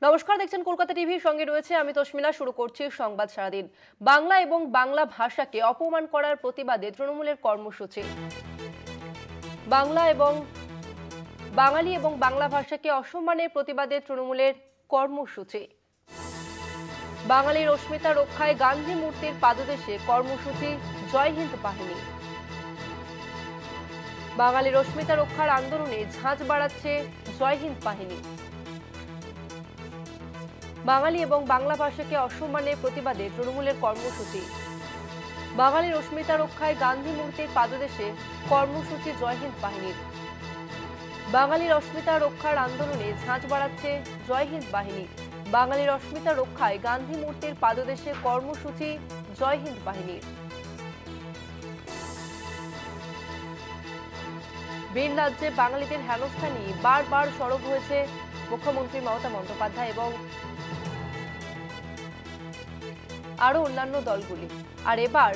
নমস্কার, দেখছেন কলকাতা টিভির সঙ্গে রয়েছে আমি তসমিনা। শুরু করছি সংবাদ সারাদিন। বাংলা এবং বাংলা ভাষাকে অপমান করার প্রতিবাদে তৃণমূলের কর্মসূচি। বাঙালি এবং বাংলা ভাষাকে অসম্মানের প্রতিবাদে তৃণমূলের কর্মসূচি। বাঙালির অস্মিতা রক্ষায় গান্ধী মূর্তির পাদদেশে কর্মসূচি জয় হিন্দ বাহিনী। বাঙালির অস্মিতা রক্ষার আন্দোলনে ঝাঁঝ বাড়াচ্ছে জয় হিন্দ বাহিনী। বাঙালি এবং বাংলা ভাষাকে অসম্মানের প্রতিবাদে তৃণমূলের কর্মসূচি। বাঙালির অস্মিতা রক্ষায় গান্ধী মূর্তির পাদদেশে কর্মসূচি জয় হিন্দ বাহিনীর। বাঙালির অস্মিতা রক্ষার আন্দোলনে ঝাঁঝ বাড়াচ্ছে জয় হিন্দ বাহিনী। বাঙালির অস্মিতা রক্ষায় গান্ধী মূর্তির পাদদেশে কর্মসূচি জয় হিন্দ বাহিনীর। ভিন রাজ্যে বাঙালিদের হেনস্থা নিয়ে বারবার সরব হয়েছে মুখ্যমন্ত্রী মমতা বন্দ্যোপাধ্যায় এবং আরো অন্যান্য দলগুলি। আর এবার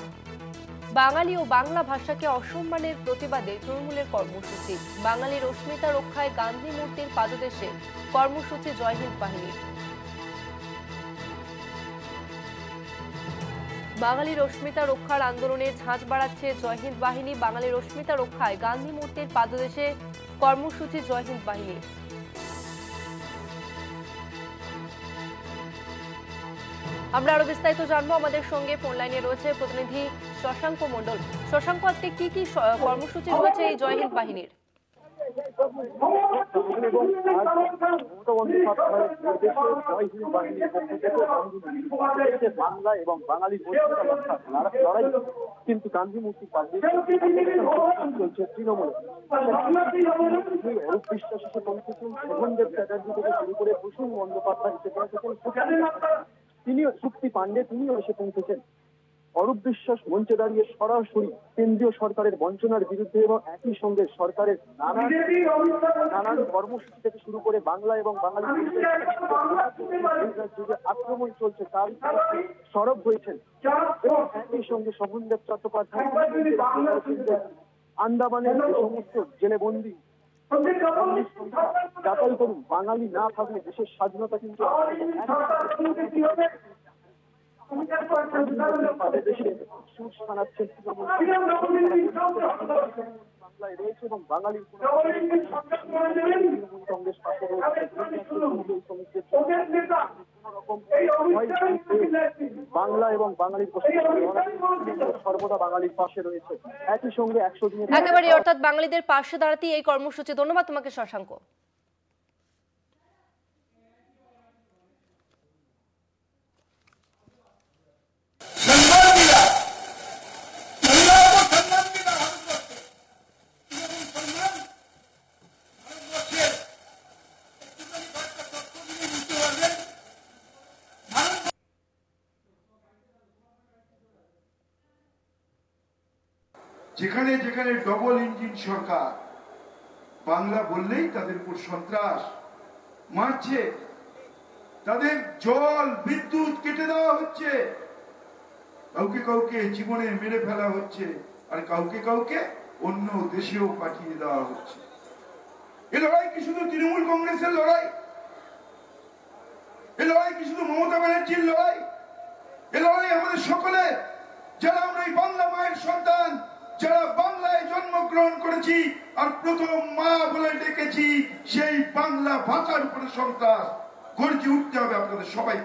বাঙালি ও বাংলা ভাষাকে অসম্মানের প্রতিবাদে তৃণমূলের কর্মসূচি। বাঙালির অস্মিতা রক্ষায় গান্ধী মূর্তির পাদদেশে কর্মসূচি জয় হিন্দ বাহিনীর। বাঙালির অস্মিতা রক্ষার আন্দোলনে ঝাঁঝ বাড়াচ্ছে জয় হিন্দ বাহিনী। বাঙালির অস্মিতা রক্ষায় গান্ধী মূর্তির পাদদেশে কর্মসূচি জয় হিন্দ বাহিনীর। আমরা আরো বিস্তারিত জানবো। আমাদের সঙ্গে ফোন লাইনে রয়েছে প্রতিনিধি শশাঙ্ক মণ্ডল। শশাঙ্ক, আজকে কি কি কর্মসূচি রয়েছে এই জয় হিন্দ বাহিনীর? বাংলা এবং বাঙালির লড়াই কিন্তু গান্ধী মূর্তির পাশে চলছে তৃণমূল। অরূপ বিশ্বাস এসে পৌঁছেছেন, শোভনদেব চ্যাটার্জি থেকে শুরু করে প্রসূন বন্দ্যোপাধ্যায় এসে পৌঁছেছেন, তিনিও শক্তি পাণ্ডে তিনিও এসে পৌঁছেছেন। অরূপ বিশ্বাস মঞ্চে দাঁড়িয়ে সরাসরি কেন্দ্রীয় সরকারের বঞ্চনার বিরুদ্ধে এবং একই সঙ্গে সরকারের নানান কর্মসূচি থেকে শুরু করে বাংলা এবং বাঙালি আক্রমণ চলছে তার সরব হয়েছেন। এবং একই সঙ্গে শোভনদেব চট্টোপাধ্যায় আন্দামানের যে সমস্ত জেলে বন্দী যাচাই করুন, বাঙালি না থাকলে দেশের স্বাধীনতা কিন্তু বাংলায় রয়েছে এবং বাঙালির কংগ্রেস পাশে বাংলা এবং বাঙালির সর্বদা বাঙালির পাশে রয়েছে। একই সঙ্গে 100 দিনের একেবারে, অর্থাৎ বাঙালিদের পাশে দাঁড়াতেই এই কর্মসূচি। ধন্যবাদ তোমাকে শশাঙ্ক। যেখানে যেখানে ডবল ইঞ্জিন সরকার, বাংলা বললেই তাদের উপর সন্ত্রাস মারছে, তাদের জল বিদ্যুৎ কেটে দেওয়া হচ্ছে, কাউকে কাউকে জীবনে মেরে ফেলা হচ্ছে, আর কাউকে কাউকে অন্য দেশেও পাঠিয়ে দেওয়া হচ্ছে। এ লড়াই কি শুধু তৃণমূল কংগ্রেসের লড়াই? এ লড়াই কি শুধু মমতা ব্যানার্জির লড়াই? এ লড়াই আমাদের সকলের, যারা আমরা এই বাংলা মায়ের সন্তান, যারা বাংলায় জন্মগ্রহণ করেছি আর প্রথম মা বলে ডেকেছি, সেই বাংলা ভাষার উপরে সন্ত্রাস গর্জে উঠতে হবে আপনাদের সবাই।